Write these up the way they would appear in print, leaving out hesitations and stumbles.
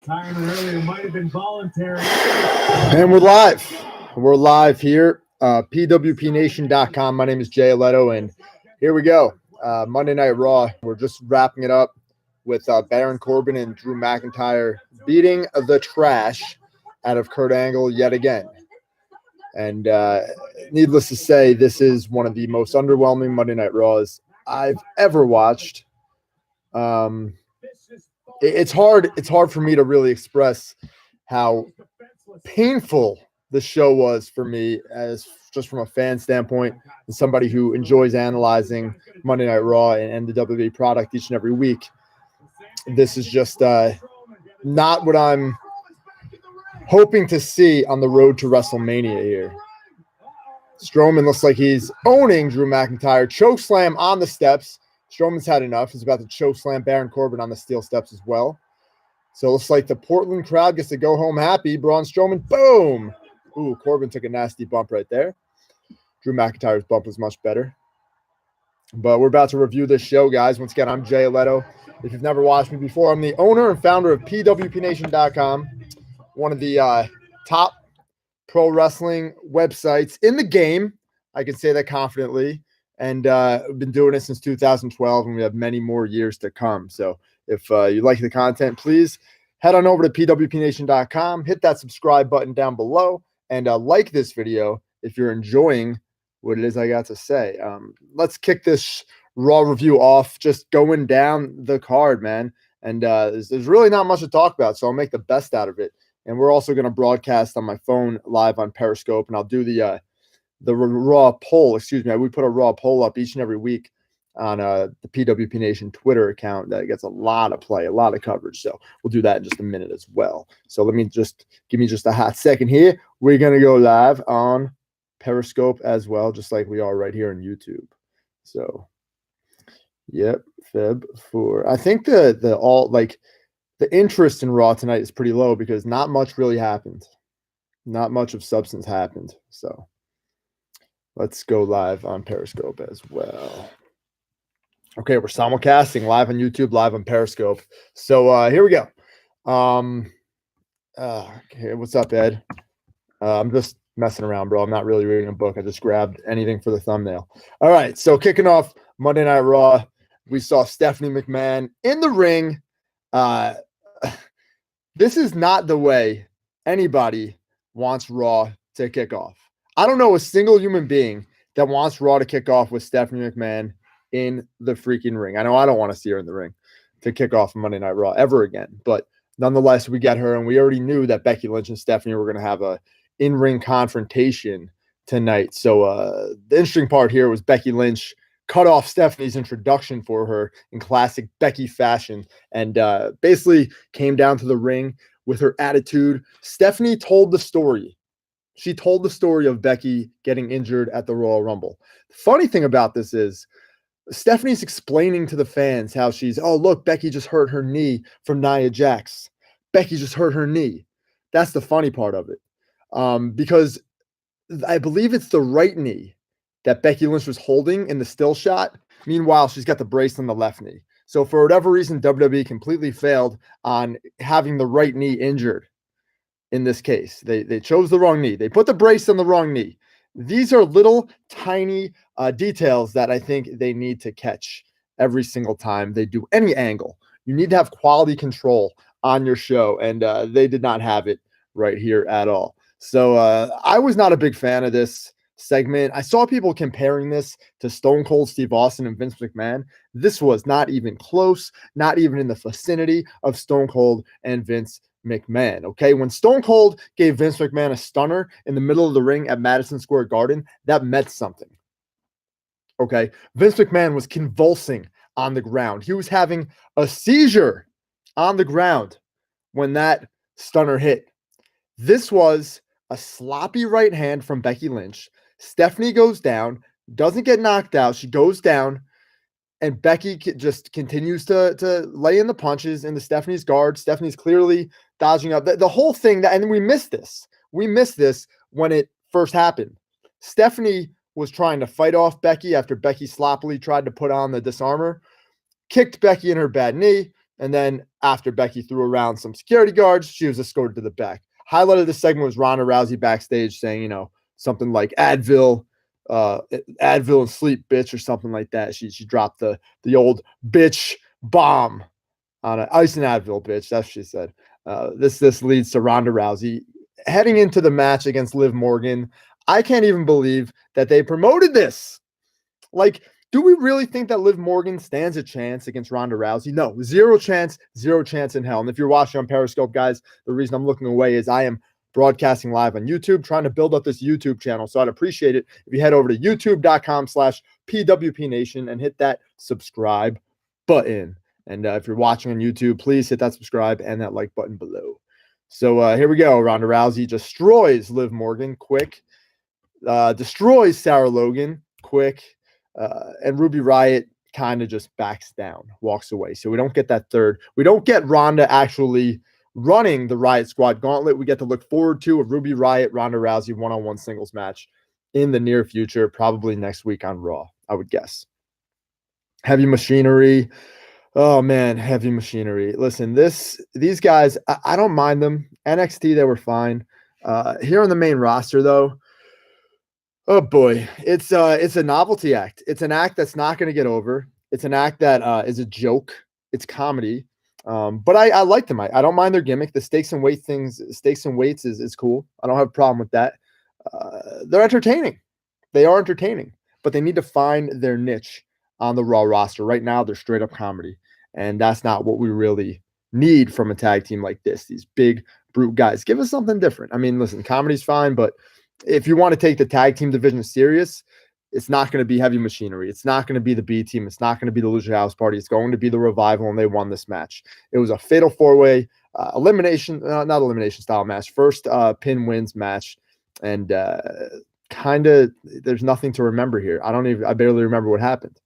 Retirement earlier might have been voluntary. And we're live. We're live here, pwpnation.com. My name is Jay Alletto, and here we go. Monday Night Raw. We're just wrapping it up with Baron Corbin and Drew McIntyre beating the trash out of Kurt Angle yet again. And needless to say, this is one of the most underwhelming Monday Night Raws I've ever watched. It's hard for me to really express how painful the show was for me, as just from a fan standpoint and somebody who enjoys analyzing Monday Night Raw and the WWE product each and every week. This is just not what I'm hoping to see on the road to WrestleMania here. Strowman looks like he's owning Drew McIntyre. Chokeslam on the steps. Strowman's had enough. He's about to chokeslam Baron Corbin on the steel steps as well. So it looks like the Portland crowd gets to go home happy. Braun Strowman, boom. Ooh, Corbin took a nasty bump right there. Drew McIntyre's bump was much better. But we're about to review this show, guys. Once again, I'm Jay Alletto. If you've never watched me before, I'm the owner and founder of pwpnation.com, one of the top pro wrestling websites in the game. I can say that confidently. And we've been doing it since 2012, and we have many more years to come. So if you like the content, please head on over to pwpnation.com, hit that subscribe button down below, and like this video if you're enjoying what it is I got to say. Let's kick this Raw review off, just going down the card, man. And there's really not much to talk about, so I'll make the best out of it. And we're also going to broadcast on my phone live on Periscope, and I'll do the Raw poll. Excuse me. We put a Raw poll up each and every week on the PWP Nation Twitter account that gets a lot of play, a lot of coverage. So we'll do that in just a minute as well. So give me just a hot second here. We're going to go live on Periscope as well, just like we are right here on YouTube. So, yep, Feb 4. I think the interest in Raw tonight is pretty low because not much really happened. Not much of substance happened. So let's go live on Periscope as well. Okay, we're simulcasting live on YouTube, live on Periscope. So here we go. Okay, what's up, Ed? I'm just messing around, bro. I'm not really reading a book. I just grabbed anything for the thumbnail. All right, so kicking off Monday Night Raw, we saw Stephanie McMahon in the ring. This is not the way anybody wants Raw to kick off. I don't know a single human being that wants Raw to kick off with Stephanie McMahon in the freaking ring. I know I don't want to see her in the ring to kick off Monday Night Raw ever again, but nonetheless, we get her, and we already knew that Becky Lynch and Stephanie were going to have a in-ring confrontation tonight. So the interesting part here was Becky Lynch cut off Stephanie's introduction for her in classic Becky fashion and basically came down to the ring with her attitude. Stephanie told the story. She told the story of Becky getting injured at the Royal Rumble. The funny thing about this is Stephanie's explaining to the fans how look, Becky just hurt her knee from Nia Jax. Becky just hurt her knee. That's the funny part of it. Because I believe it's the right knee that Becky Lynch was holding in the still shot. Meanwhile, she's got the brace on the left knee. So for whatever reason, WWE completely failed on having the right knee injured. In this case, they chose the wrong knee. They put the brace on the wrong knee. These are little tiny details that I think they need to catch every single time they do any angle. You need to have quality control on your show, and they did not have it right here at all. So I was not a big fan of this segment. I saw people comparing this to Stone Cold Steve Austin and Vince McMahon. This was not even close, not even in the vicinity of Stone Cold and Vince McMahon. Okay, when Stone Cold gave Vince McMahon a stunner in the middle of the ring at Madison Square Garden, that meant something. Okay, Vince McMahon was convulsing on the ground. He was having a seizure on the ground when that stunner hit. This was a sloppy right hand from Becky Lynch. Stephanie goes down, doesn't get knocked out. She goes down, and Becky just continues to lay in the punches into Stephanie's guard. Stephanie's clearly dodging up. The whole thing, and we missed this. We missed this when it first happened. Stephanie was trying to fight off Becky after Becky sloppily tried to put on the disarmor, kicked Becky in her bad knee. And then after Becky threw around some security guards, she was escorted to the back. Highlight of this segment was Ronda Rousey backstage saying, something like Advil and sleep, bitch, or something like that. She dropped the old bitch bomb on ice and Advil, bitch. That's what she said. This leads to Ronda Rousey heading into the match against Liv Morgan. I can't even believe that they promoted this. Like, do we really think that Liv Morgan stands a chance against Ronda Rousey? No, zero chance in hell. And if you're watching on Periscope, guys, the reason I'm looking away is I am broadcasting live on YouTube, trying to build up this YouTube channel. So I'd appreciate it if you head over to youtube.com/PWPNation and hit that subscribe button. And if you're watching on YouTube, please hit that subscribe and that like button below. So here we go. Ronda Rousey destroys Liv Morgan quick, destroys Sarah Logan quick, and Ruby Riott kind of just backs down, walks away. So we don't get that third. We don't get Ronda actually running the Riott Squad gauntlet. We get to look forward to a Ruby Riott, Ronda Rousey one-on-one singles match in the near future, probably next week on Raw, I would guess. Heavy Machinery. Oh, man, Heavy Machinery. Listen, these guys, I don't mind them. NXT, they were fine. Here on the main roster, though, oh, boy, it's a novelty act. It's an act that's not going to get over. It's an act that is a joke. It's comedy. But I like them. I don't mind their gimmick. The stakes and weights is cool. I don't have a problem with that. They're entertaining. They are entertaining, but they need to find their niche on the Raw roster. Right now, they're straight up comedy, and that's not what we really need from a tag team like this. These big, brute guys. Give us something different. I mean, listen, comedy's fine, but if you want to take the tag team division serious, it's not going to be Heavy Machinery. It's not going to be the B team. It's not going to be the Lucha House Party. It's going to be the Revival, and they won this match. It was a fatal four-way not elimination style match. First pin wins match, and kind of there's nothing to remember here. I barely remember what happened.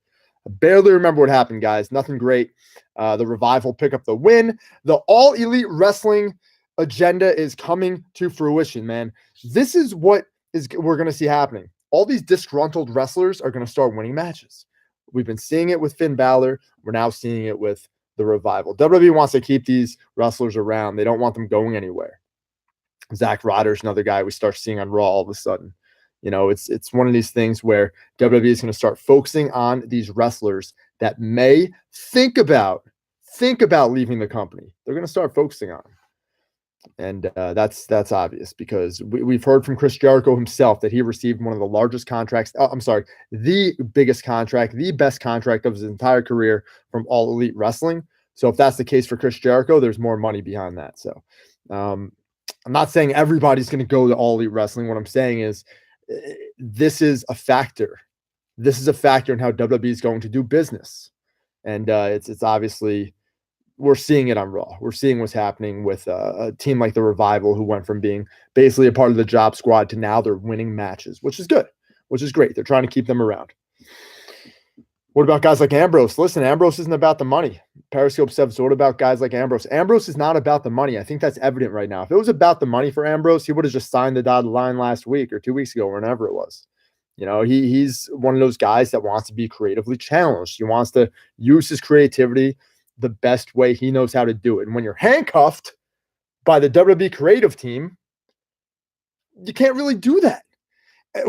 Guys. Nothing great. The Revival pick up the win. The All Elite Wrestling agenda is coming to fruition, man. This is what we're going to see happening. All these disgruntled wrestlers are going to start winning matches. We've been seeing it with Finn Balor. We're now seeing it with the Revival. WWE wants to keep these wrestlers around. They don't want them going anywhere. Zack Ryder's another guy we start seeing on Raw all of a sudden. It's one of these things where WWE is going to start focusing on these wrestlers that may think about leaving the company. They're going to start focusing on them. And that's obvious because we've heard from Chris Jericho himself that he received one of the largest contracts. The biggest contract, the best contract of his entire career from All Elite Wrestling. So if that's the case for Chris Jericho, there's more money behind that. So I'm not saying everybody's going to go to All Elite Wrestling. What I'm saying is this is a factor. This is a factor in how WWE is going to do business. And it's obviously, we're seeing it on Raw. We're seeing what's happening with a team like the Revival, who went from being basically a part of the job squad to now they're winning matches, which is good, which is great. They're trying to keep them around. What about guys like Ambrose? Listen, Ambrose isn't about the money. Periscope says, what about guys like Ambrose? Ambrose is not about the money. I think that's evident right now. If it was about the money for Ambrose, he would have just signed the dotted line last week or 2 weeks ago, whenever it was. He's one of those guys that wants to be creatively challenged. He wants to use his creativity the best way he knows how to do it. And when you're handcuffed by the WWE creative team, you can't really do that.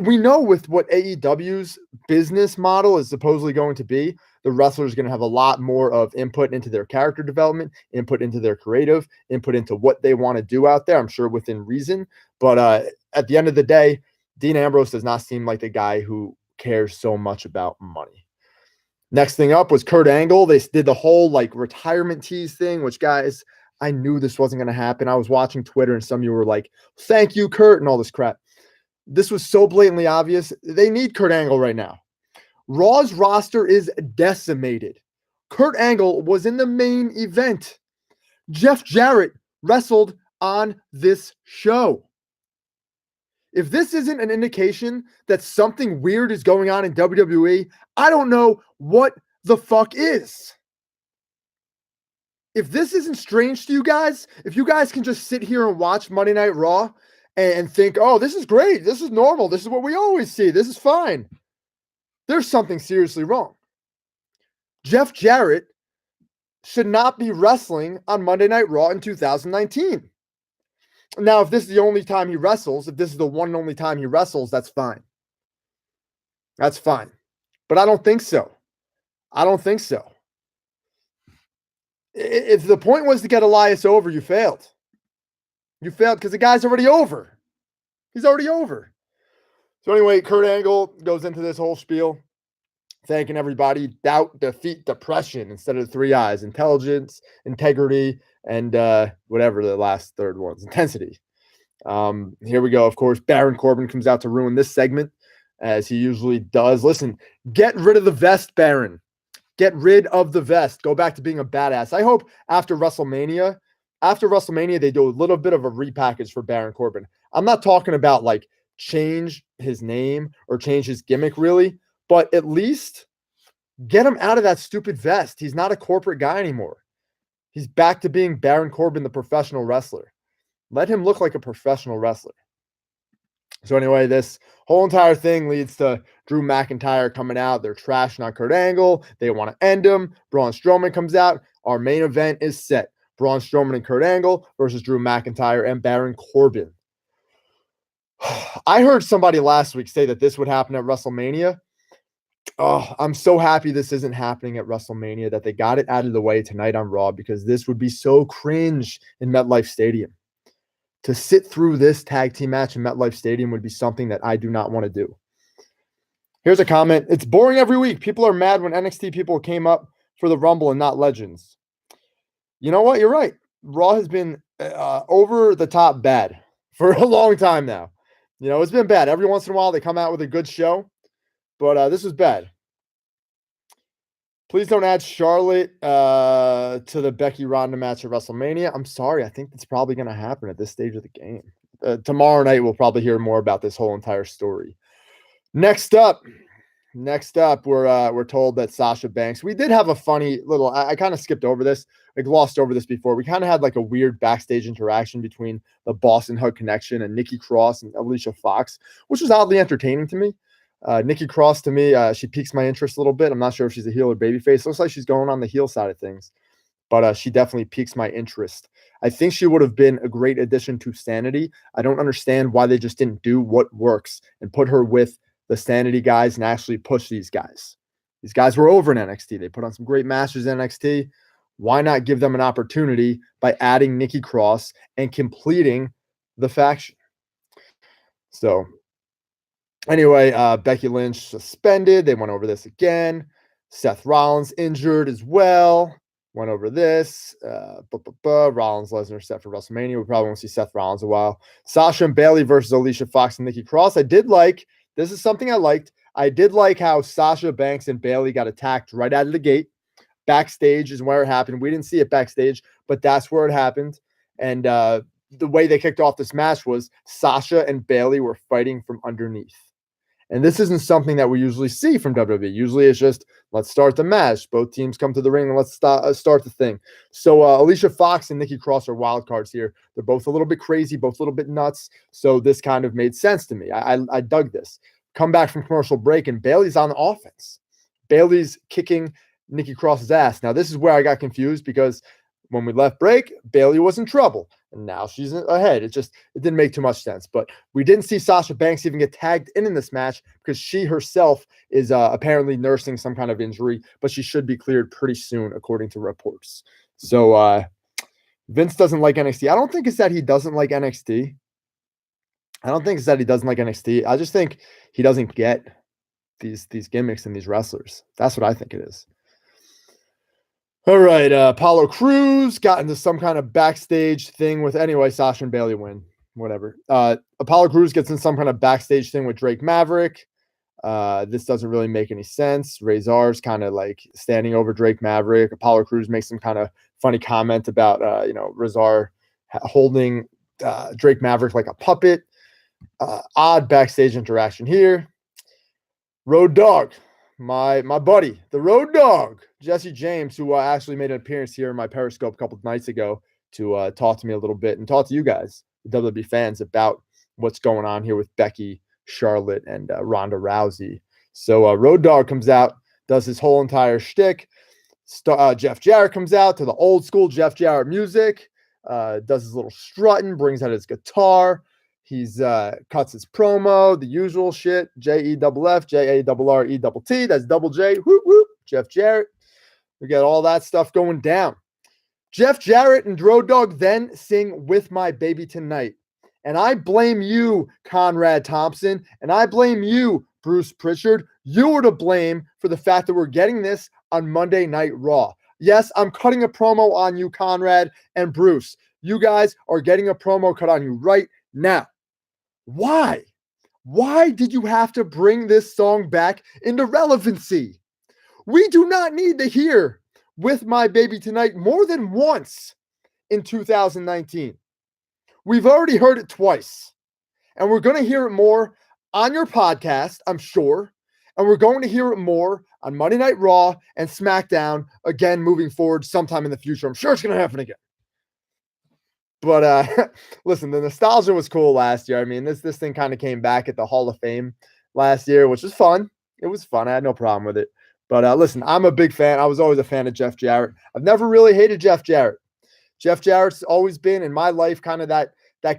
We know with what AEW's business model is supposedly going to be, the wrestlers are going to have a lot more of input into their character development, input into their creative, input into what they want to do out there, I'm sure within reason. But at the end of the day, Dean Ambrose does not seem like the guy who cares so much about money. Next thing up was Kurt Angle. They did the whole retirement tease thing, which, guys, I knew this wasn't going to happen. I was watching Twitter and some of you were like, thank you, Kurt, and all this crap. This was so blatantly obvious. They need Kurt Angle right now. Raw's roster is decimated. Kurt Angle was in the main event. Jeff Jarrett wrestled on this show. If this isn't an indication that something weird is going on in WWE, I don't know what the fuck is. If this isn't strange to you guys, if you guys can just sit here and watch Monday Night Raw and think, oh, this is great, this is normal, this is what we always see, this is fine, there's something seriously wrong. Jeff Jarrett should not be wrestling on Monday Night Raw in 2019. Now, if this is the only time he wrestles, if this is the one and only time he wrestles, that's fine. That's fine. But I don't think so. I don't think so. If the point was to get Elias over, you failed. You failed because the guy's already over. He's already over. So anyway, Kurt Angle goes into this whole spiel, thanking everybody. Doubt, defeat, depression instead of the 3 I's. Intelligence, integrity, and whatever the last third one's. Intensity. Here we go. Of course, Baron Corbin comes out to ruin this segment, as he usually does. Listen, get rid of the vest, Baron. Get rid of the vest. Go back to being a badass. I hope after WrestleMania, they do a little bit of a repackage for Baron Corbin. I'm not talking about like change his name or change his gimmick really, but at least get him out of that stupid vest. He's not a corporate guy anymore. He's back to being Baron Corbin, the professional wrestler. Let him look like a professional wrestler. So anyway, this whole entire thing leads to Drew McIntyre coming out. They're trashing on Kurt Angle. They want to end him. Braun Strowman comes out. Our main event is set. Braun Strowman and Kurt Angle versus Drew McIntyre and Baron Corbin. I heard somebody last week say that this would happen at WrestleMania. Oh, I'm so happy this isn't happening at WrestleMania, that they got it out of the way tonight on Raw, because this would be so cringe in MetLife Stadium. To sit through this tag team match in MetLife Stadium would be something that I do not want to do. Here's a comment. It's boring every week. People are mad when NXT people came up for the Rumble and not legends. You know what? You're right. Raw has been over the top bad for a long time now. You know, it's been bad. Every once in a while, they come out with a good show, but this was bad. Please don't add Charlotte to the Becky Ronda match at WrestleMania. I'm sorry. I think that's probably going to happen at this stage of the game. Tomorrow night, we'll probably hear more about this whole entire story. Next up, we're told that Sasha Banks. We did have a funny little. I kind of skipped over this. I glossed over this before. We kind of had like a weird backstage interaction between the Boston Hug Connection and Nikki Cross and Alicia Fox, which was oddly entertaining to me. Nikki Cross, to me, she piques my interest a little bit. I'm not sure if she's a heel or babyface. Looks like she's going on the heel side of things, but she definitely piques my interest. I think she would have been a great addition to Sanity. I don't understand why they just didn't do what works and put her with the Sanity guys and actually push these guys. These guys were over in NXT. They put on some great matches in NXT. Why not give them an opportunity by adding Nikki Cross and completing the faction? So anyway, Becky Lynch suspended. They went over this again. Seth Rollins injured as well. Went over this. Rollins, Lesnar set for WrestleMania. We probably won't see Seth Rollins a while. Sasha and Bayley versus Alicia Fox and Nikki Cross. This is something I liked. I did like how Sasha Banks and Bayley got attacked right out of the gate. Backstage is where it happened. We didn't see it backstage, but that's where it happened. And the way they kicked off this match was Sasha and Bayley were fighting from underneath. And this isn't something that we usually see from WWE. Usually it's just, let's start the match. Both teams come to the ring and let's start the thing. So Alicia Fox and Nikki Cross are wild cards here. They're both a little bit crazy, both a little bit nuts. So this kind of made sense to me. I dug this. Come back from commercial break and Bayley's on the offense. Bayley's kicking Nikki Cross's ass. Now, this is where I got confused, because when we left break, Bayley was in trouble. And now she's ahead. It didn't make too much sense. But we didn't see Sasha Banks even get tagged in this match, because she herself is apparently nursing some kind of injury, but she should be cleared pretty soon, according to reports. So Vince doesn't like NXT. I don't think it's that he doesn't like NXT. I just think he doesn't get these gimmicks and these wrestlers. That's what I think it is. All right, Apollo Crews got into some kind of backstage thing with, anyway, Sasha and Bayley win, whatever. Apollo Crews gets in some kind of backstage thing with Drake Maverick. This doesn't really make any sense. Razor's kind of like standing over Drake Maverick. Apollo Crews makes some kind of funny comment about, Razor holding Drake Maverick like a puppet. Odd backstage interaction here. Road Dogg. My buddy, the Road Dogg, Jesse James, who actually made an appearance here in my Periscope a couple of nights ago to talk to me a little bit and talk to you guys, the WWE fans, about what's going on here with Becky, Charlotte, and Ronda Rousey. So Road Dogg comes out, does his whole entire shtick, Jeff Jarrett comes out to the old school Jeff Jarrett music, does his little strutting, brings out his guitar. He's cuts his promo, the usual shit. JEFF, JARRETT. That's double J. Whoop, whoop. Jeff Jarrett. We got all that stuff going down. Jeff Jarrett and Road Dogg then sing With My Baby Tonight. And I blame you, Conrad Thompson, and I blame you, Bruce Pritchard. You were to blame for the fact that we're getting this on Monday Night Raw. Yes, I'm cutting a promo on you, Conrad and Bruce. You guys are getting a promo cut on you right now. Why? Why did you have to bring this song back into relevancy? We do not need to hear With My Baby Tonight more than once in 2019. We've already heard it twice, and we're going to hear it more on your podcast, I'm sure, and we're going to hear it more on Monday Night Raw and SmackDown again moving forward sometime in the future. I'm sure it's going to happen again. But listen, the nostalgia was cool last year. I mean, this thing kind of came back at the Hall of Fame last year, which was fun. It was fun. I had no problem with it. But listen, I'm a big fan. I was always a fan of Jeff Jarrett. I've never really hated Jeff Jarrett. Jeff Jarrett's always been in my life kind of that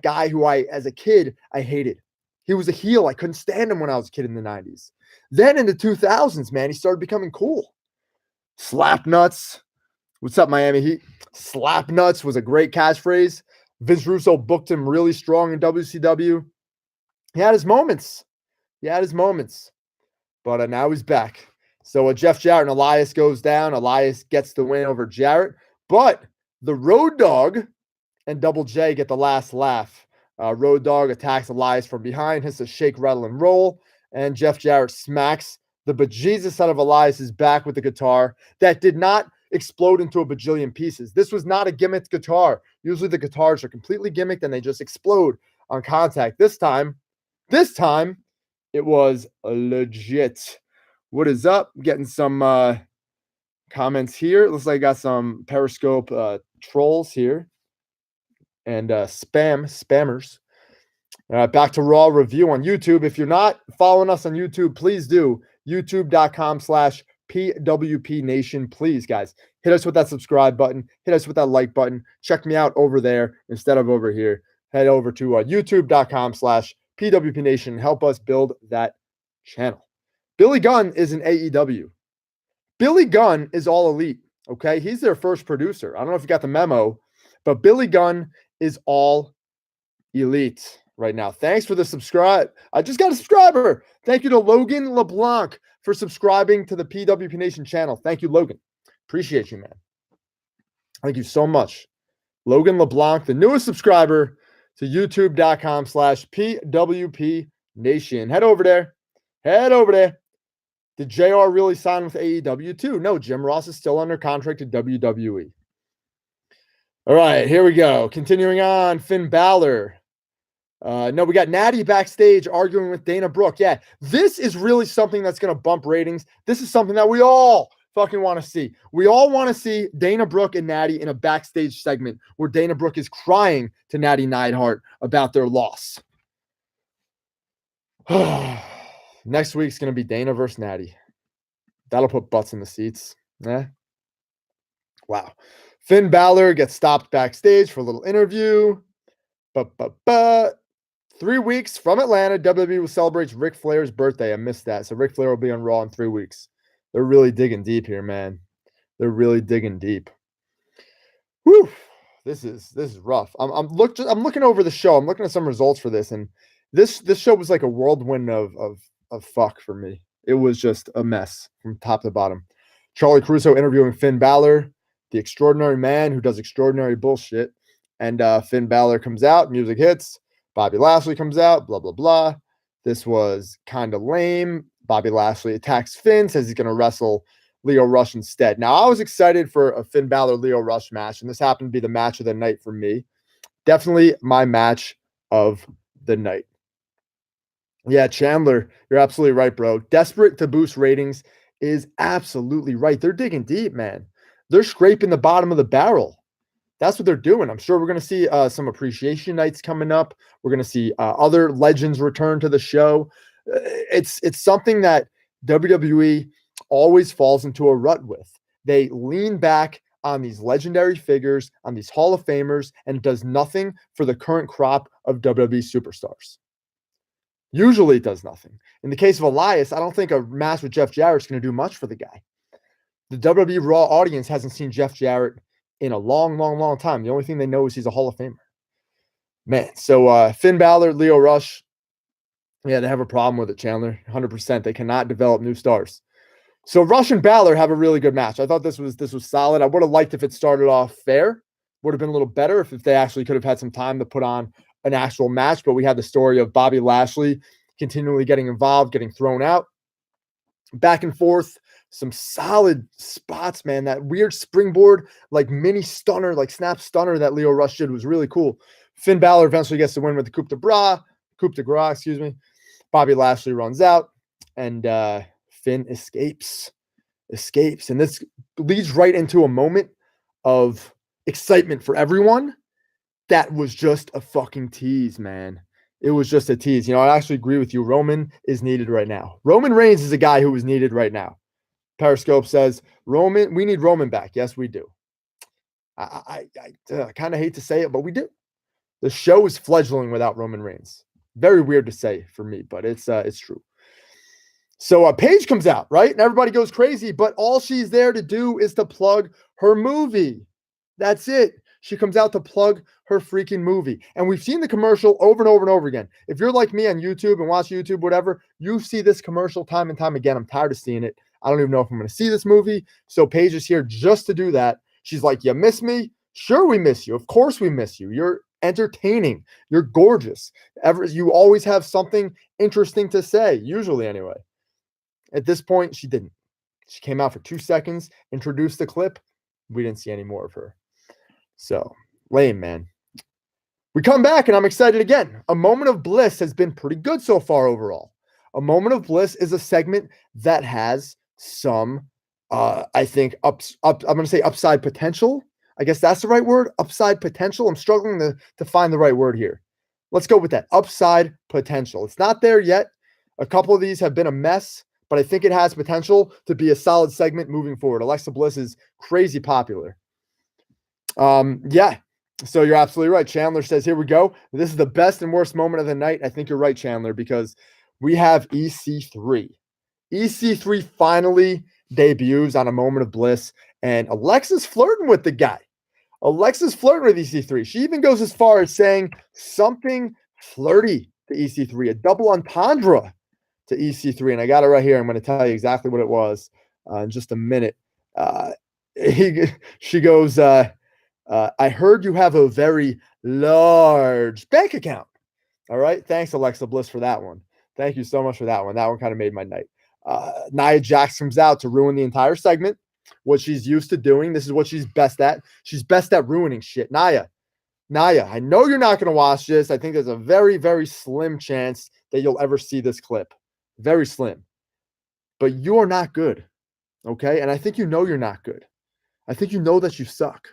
guy who as a kid, I hated. He was a heel. I couldn't stand him when I was a kid in the 90s. Then in the 2000s, man, he started becoming cool. Slap nuts. What's up, Miami Heat? Slap nuts was a great catchphrase. Vince Russo booked him really strong in WCW. He had his moments. But now he's back. So Jeff Jarrett and Elias goes down. Elias gets the win over Jarrett. But the Road Dogg and Double J get the last laugh. Road Dogg attacks Elias from behind, hits a shake, rattle, and roll. And Jeff Jarrett smacks the bejesus out of Elias's back with the guitar that did not explode into a bajillion pieces. This was not a gimmicked guitar. Usually the guitars are completely gimmicked and they just explode on contact. This time, it was legit. What is up? Getting some comments here. Looks like I got some Periscope trolls here and spammers. Back to Raw review on YouTube. If you're not following us on YouTube, please do. YouTube.com/PWP Nation. Please, guys, hit us with that subscribe button. Hit us with that like button. Check me out over there instead of over here. Head over to YouTube.com/PWP Nation. Help us build that channel. Billy Gunn is in AEW. Billy Gunn is all elite. Okay, he's their first producer. I don't know if you got the memo, but Billy Gunn is all elite right now. Thanks for the subscribe. I just got a subscriber. Thank you to Logan LeBlanc for subscribing to the PWP Nation channel. Thank you, Logan. Appreciate you, man. Thank you so much. Logan LeBlanc, the newest subscriber to youtube.com/PWP Nation. Head over there. Did JR really sign with AEW too? No, Jim Ross is still under contract to WWE. All right, here we go. Continuing on, Finn Balor. No, we got Natty backstage arguing with Dana Brooke. Yeah, this is really something that's going to bump ratings. This is something that we all fucking want to see. We all want to see Dana Brooke and Natty in a backstage segment where Dana Brooke is crying to Natty Neidhart about their loss. Next week's going to be Dana versus Natty. That'll put butts in the seats. Wow. Finn Balor gets stopped backstage for a little interview. 3 weeks from Atlanta, WWE will celebrate Ric Flair's birthday. I missed that. So Ric Flair will be on Raw in 3 weeks. They're really digging deep here, man. They're really digging deep. Whew. This is rough. I'm looking over the show. I'm looking at some results for this, and this show was like a whirlwind of fuck for me. It was just a mess from top to bottom. Charlie Caruso interviewing Finn Balor, the extraordinary man who does extraordinary bullshit. And Finn Balor comes out, music hits. Bobby Lashley comes out, blah, blah, blah. This was kind of lame. Bobby Lashley attacks Finn, says he's going to wrestle Lio Rush instead. Now, I was excited for a Finn Balor-Lio Rush match, and this happened to be the match of the night for me. Definitely my match of the night. Yeah, Chandler, you're absolutely right, bro. Desperate to boost ratings is absolutely right. They're digging deep, man. They're scraping the bottom of the barrel. That's what they're doing. I'm sure we're going to see some appreciation nights coming up. We're going to see other legends return to the show. It's something that WWE always falls into a rut with. they lean back on these legendary figures, on these Hall of Famers, and does nothing for the current crop of WWE superstars. Usually it does nothing. In the case of Elias, I don't think a match with Jeff Jarrett is going to do much for the guy. The WWE Raw audience hasn't seen Jeff Jarrett in a long, long, long time. The only thing they know is he's a Hall of Famer. Man, so Finn Balor, Lio Rush, yeah, they have a problem with it, Chandler. 100%. They cannot develop new stars. So Rush and Balor have a really good match. I thought this was solid. I would have liked if it started off fair. Would have been a little better if they actually could have had some time to put on an actual match. But we had the story of Bobby Lashley continually getting involved, getting thrown out, back and forth. Some solid spots, man. That weird springboard, like mini stunner, like snap stunner that Lio Rush did was really cool. Finn Balor eventually gets the win with the coup de grace, excuse me. Bobby Lashley runs out, and Finn escapes. And this leads right into a moment of excitement for everyone. That was just a fucking tease, man. It was just a tease. I actually agree with you. Roman is needed right now. Roman Reigns is a guy who is needed right now. Periscope says, we need Roman back. Yes, we do. I kind of hate to say it, but we do. The show is fledgling without Roman Reigns. Very weird to say for me, but it's true. So Paige comes out, right? And everybody goes crazy, but all she's there to do is to plug her movie. That's it. She comes out to plug her freaking movie. And we've seen the commercial over and over and over again. If you're like me on YouTube and watch YouTube, whatever, you see this commercial time and time again. I'm tired of seeing it. I don't even know if I'm going to see this movie. So Paige is here just to do that. She's like, you miss me? Sure, we miss you. Of course we miss you. You're entertaining. You're gorgeous. You always have something interesting to say, usually anyway. At this point, she didn't. She came out for 2 seconds, introduced the clip. We didn't see any more of her. So, lame, man. We come back, and I'm excited again. A Moment of Bliss has been pretty good so far overall. A Moment of Bliss is a segment that has some, I think, I'm going to say upside potential. I guess that's the right word, upside potential. I'm struggling to find the right word here. Let's go with that, upside potential. It's not there yet. A couple of these have been a mess, but I think it has potential to be a solid segment moving forward. Alexa Bliss is crazy popular. Yeah, so you're absolutely right. Chandler says, here we go. This is the best and worst moment of the night. I think you're right, Chandler, because we have EC3. EC3 finally debuts on A Moment of Bliss, and Alexa's flirting with the guy. Alexa's flirting with EC3. She even goes as far as saying something flirty to EC3, a double entendre to EC3. And I got it right here. I'm going to tell you exactly what it was in just a minute. She goes, I heard you have a very large bank account. All right. Thanks, Alexa Bliss, for that one. Thank you so much for that one. That one kind of made my night. Nia Jax comes out to ruin the entire segment. What she's used to doing. This is what she's best at. She's best at ruining shit. Nia, I know you're not going to watch this. I think there's a very, very slim chance that you'll ever see this clip. Very slim. But you are not good. Okay? And I think you know you're not good. I think you know that you suck.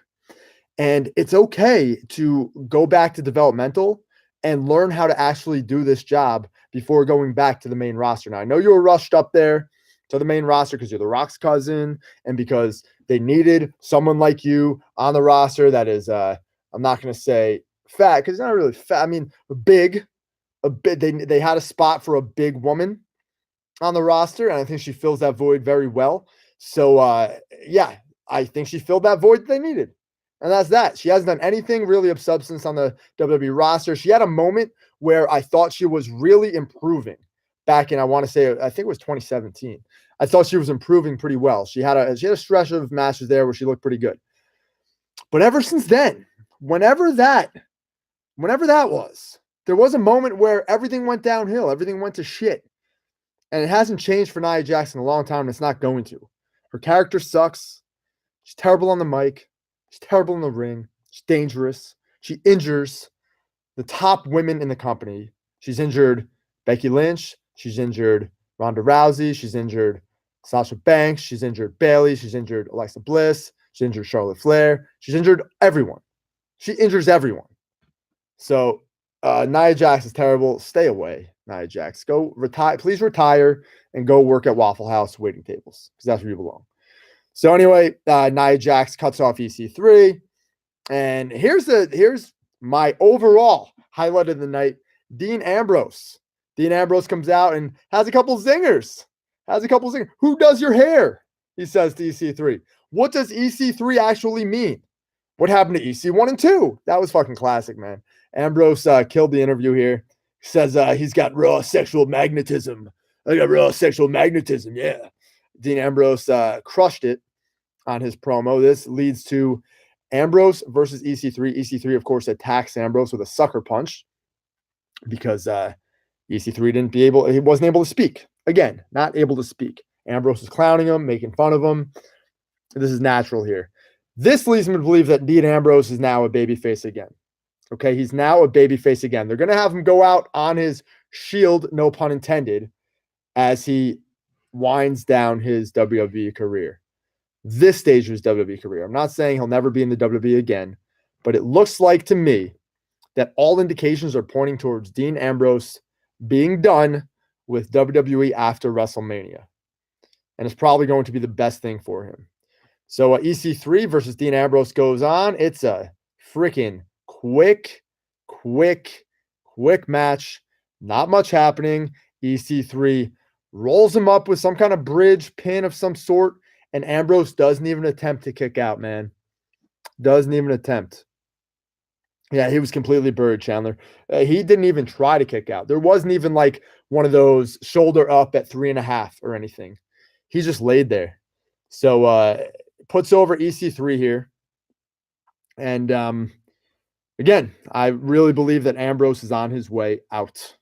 And it's okay to go back to developmental and learn how to actually do this job before going back to the main roster. Now, I know you were rushed up there to the main roster because you're The Rock's cousin and because they needed someone like you on the roster that is, I'm not going to say fat because it's not really fat. I mean, big. They had a spot for a big woman on the roster, and I think she fills that void very well. So, yeah, I think she filled that void that they needed. And that's that. She hasn't done anything really of substance on the WWE roster. She had a moment where I thought she was really improving back in, I want to say, I think it was 2017. I thought she was improving pretty well. She had a stretch of matches there where she looked pretty good. But ever since then, whenever that was, there was a moment where everything went downhill. Everything went to shit. And it hasn't changed for Nia Jax in a long time, and it's not going to. Her character sucks. She's terrible on the mic. She's terrible in the ring. She's dangerous. She injures the top women in the company. She's injured Becky Lynch. She's injured Ronda Rousey. She's injured Sasha Banks. She's injured Bayley. She's injured Alexa Bliss. She's injured Charlotte Flair. She's injured everyone. She injures everyone. So Nia Jax is terrible. Stay away, Nia Jax. Go retire. Please retire and go work at Waffle House waiting tables because that's where you belong. So anyway, Nia Jax cuts off EC3. And here's my overall highlight of the night. Dean Ambrose. Dean Ambrose comes out and has a couple zingers. Who does your hair? He says to EC3. What does EC3 actually mean? What happened to EC1 and 2? That was fucking classic, man. Ambrose killed the interview here. He says he's got raw sexual magnetism. I got raw sexual magnetism, yeah. Dean Ambrose crushed it on his promo. This leads to Ambrose versus EC3. EC3, of course, attacks Ambrose with a sucker punch because EC3 he wasn't able to speak. Again, not able to speak. Ambrose is clowning him, making fun of him. This is natural here. This leads me to believe that Dean Ambrose is now a babyface again. Okay, he's now a babyface again. They're going to have him go out on his shield, no pun intended, as he winds down his WWE career. This stage of his WWE career. I'm not saying he'll never be in the WWE again, but it looks like to me that all indications are pointing towards Dean Ambrose being done with WWE after WrestleMania. And it's probably going to be the best thing for him. So EC3 versus Dean Ambrose goes on. It's a freaking quick match. Not much happening. EC3 rolls him up with some kind of bridge pin of some sort, and Ambrose doesn't even attempt to kick out, man. Doesn't even attempt. Yeah, he was completely buried, Chandler. He didn't even try to kick out. There wasn't even like one of those shoulder up at 3.5 or anything. He just laid there. So puts over EC3 here. And again, I really believe that Ambrose is on his way out.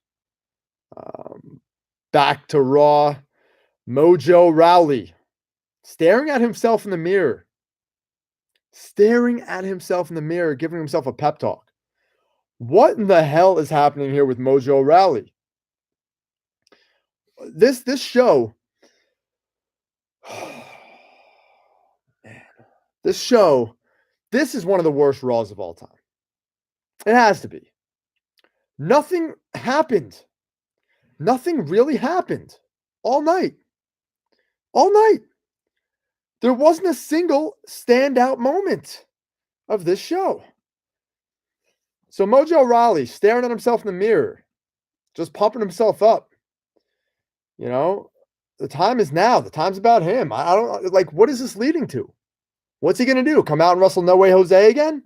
Back to Raw. Mojo Rawley staring at himself in the mirror. Giving himself a pep talk. What in the hell is happening here with Mojo Rawley? This show, man, this is one of the worst Raws of all time. It has to be. Nothing happened. Nothing really happened all night. There wasn't a single standout moment of this show. So Mojo Rawley staring at himself in the mirror, just pumping himself up. You know, the time is now. The time's about him. I don't like, what is this leading to? What's he going to do? Come out and wrestle No Way Jose again?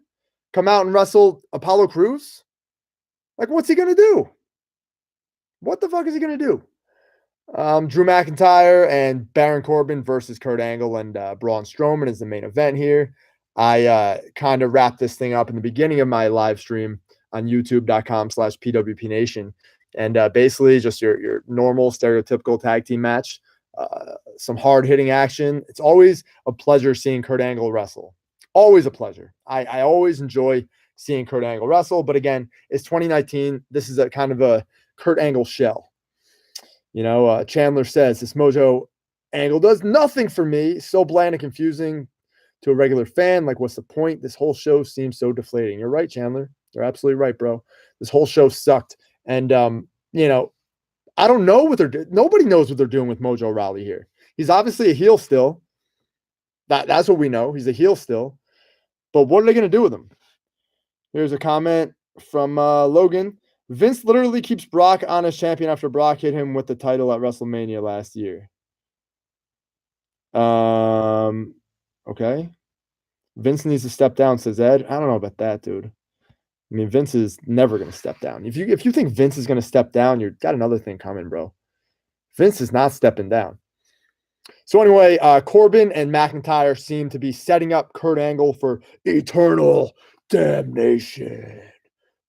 Come out and wrestle Apollo Crews? Like, what's he going to do? What the fuck is he going to do? Drew McIntyre and Baron Corbin versus Kurt Angle and Braun Strowman is the main event here. I kind of wrapped this thing up in the beginning of my live stream on youtube.com/PWPNation. And basically just your normal stereotypical tag team match. Some hard-hitting action. It's always a pleasure seeing Kurt Angle wrestle. Always a pleasure. I always enjoy seeing Kurt Angle wrestle. But again, it's 2019. This is a kind of a Kurt Angle shell. You know, Chandler says, this Mojo Angle does nothing for me. So bland and confusing to a regular fan. Like, what's the point? This whole show seems so deflating. You're right, Chandler. You're absolutely right, bro. This whole show sucked. And, you know, I don't know what they're doing. Nobody knows what they're doing with Mojo Rawley here. He's obviously a heel still. That's what we know. He's a heel still. But what are they going to do with him? Here's a comment from Logan. Vince literally keeps Brock on as champion after Brock hit him with the title at WrestleMania last year. Okay. Vince needs to step down, says Ed. I don't know about that, dude. I mean, Vince is never going to step down. If you think Vince is going to step down, you've got another thing coming, bro. Vince is not stepping down. So anyway, Corbin and McIntyre seem to be setting up Kurt Angle for eternal damnation.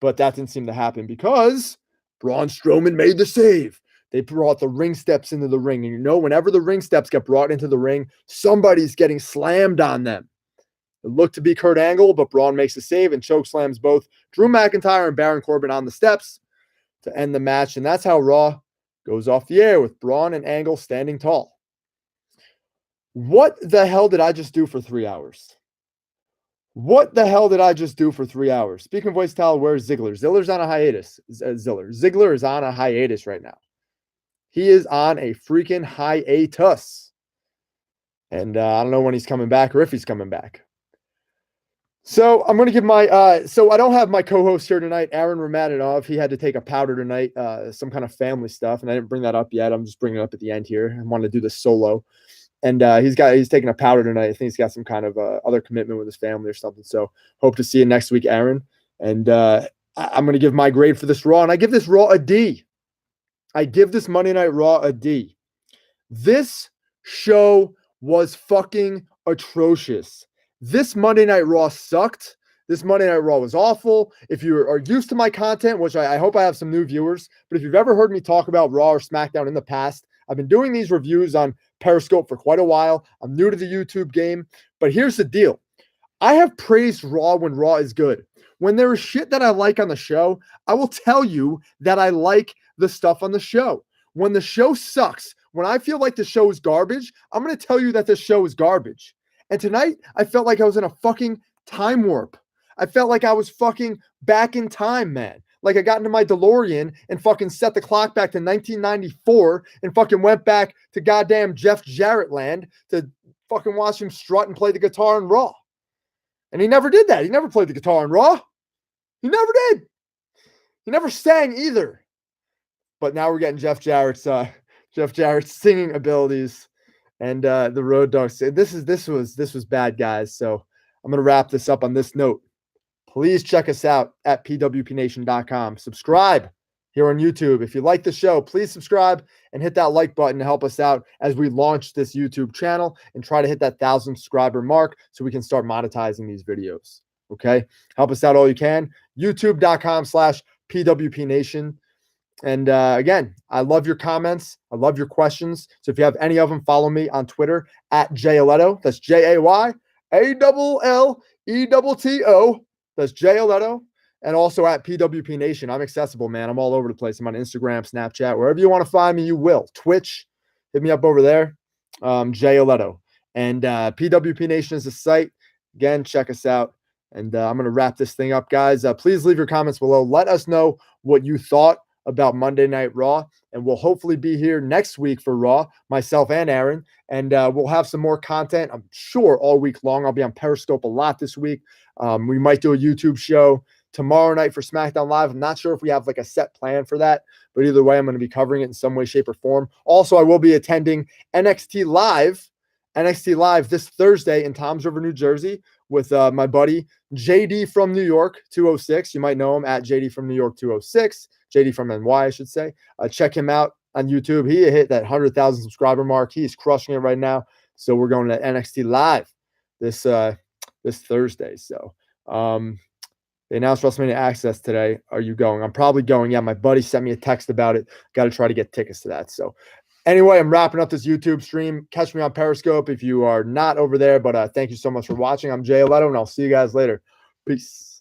But that didn't seem to happen because Braun Strowman made the save. They brought the ring steps into the ring. And you know, whenever the ring steps get brought into the ring, somebody's getting slammed on them. It looked to be Kurt Angle, but Braun makes a save and choke slams both Drew McIntyre and Baron Corbin on the steps to end the match. And that's how Raw goes off the air with Braun and Angle standing tall. What the hell did I just do for 3 hours? Speaking of voice talent, where's Ziggler? Ziggler's on a hiatus. Ziggler is on a hiatus right now. He is on a freaking hiatus. And I don't know when he's coming back or if he's coming back. So I'm going to give my so I don't have my co-host here tonight, Aaron Ramadanov. He had to take a powder tonight, some kind of family stuff, and I didn't bring that up yet. I'm just bringing it up at the end here. I wanted to do this solo. And he's taking a powder tonight. I think he's got some kind of other commitment with his family or something. So hope to see you next week, Aaron. And I'm going to give my grade for this Raw, and I give this Raw a D. I give this Monday Night Raw a D. This show was fucking atrocious. This Monday Night Raw sucked. This Monday Night Raw was awful. If you are used to my content, which I hope I have some new viewers, but if you've ever heard me talk about Raw or SmackDown in the past, I've been doing these reviews on Periscope for quite a while. I'm new to the YouTube game, but here's the deal. I have praised Raw when Raw is good. When there is shit that I like on the show, I will tell you that I like the stuff on the show. When the show sucks, when I feel like the show is garbage, I'm going to tell you that the show is garbage. And tonight, I felt like I was in a fucking time warp. I felt like I was fucking back in time, man. Like I got into my DeLorean and fucking set the clock back to 1994 and fucking went back to goddamn Jeff Jarrett land to fucking watch him strut and play the guitar in Raw. And he never did that. He never played the guitar in Raw. He never did. He never sang either. But now we're getting Jeff Jarrett's singing abilities and the Road Dogs. This was bad, guys. So I'm gonna wrap this up on this note. Please check us out at pwpnation.com. Subscribe here on YouTube. If you like the show, please subscribe and hit that like button to help us out as we launch this YouTube channel and try to hit that 1,000 subscriber mark so we can start monetizing these videos. Okay? Help us out all you can. YouTube.com/pwpnation. And again, I love your comments. I love your questions. So if you have any of them, follow me on Twitter at Jay Alletto. That's JayAlletto. That's Jay Alletto, and also at PWP Nation. I'm accessible, man. I'm all over the place. I'm on Instagram, Snapchat, wherever you want to find me, you will. Twitch, hit me up over there. Jay Alletto. And PWP Nation is the site. Again, check us out. And I'm going to wrap this thing up, guys. Please leave your comments below. Let us know what you thought about Monday Night Raw, and we'll hopefully be here next week for Raw, myself and Aaron, and we'll have some more content, I'm sure, all week long. I'll be on Periscope a lot this week. We might do a YouTube show tomorrow night for SmackDown Live. I'm not sure if we have like a set plan for that, but either way, I'm going to be covering it in some way, shape, or form. Also, I will be attending NXT Live this Thursday in Toms River, New Jersey with my buddy JD from New York 206. You might know him at JD from New York 206. JD from NY, I should say. Check him out on YouTube. He hit that 100,000 subscriber mark. He's crushing it right now. So we're going to NXT Live this Thursday. So they announced WrestleMania Access today. Are you going? I'm probably going. Yeah, my buddy sent me a text about it. Got to try to get tickets to that. So anyway, I'm wrapping up this YouTube stream. Catch me on Periscope if you are not over there. But thank you so much for watching. I'm Jay Alletto, and I'll see you guys later. Peace.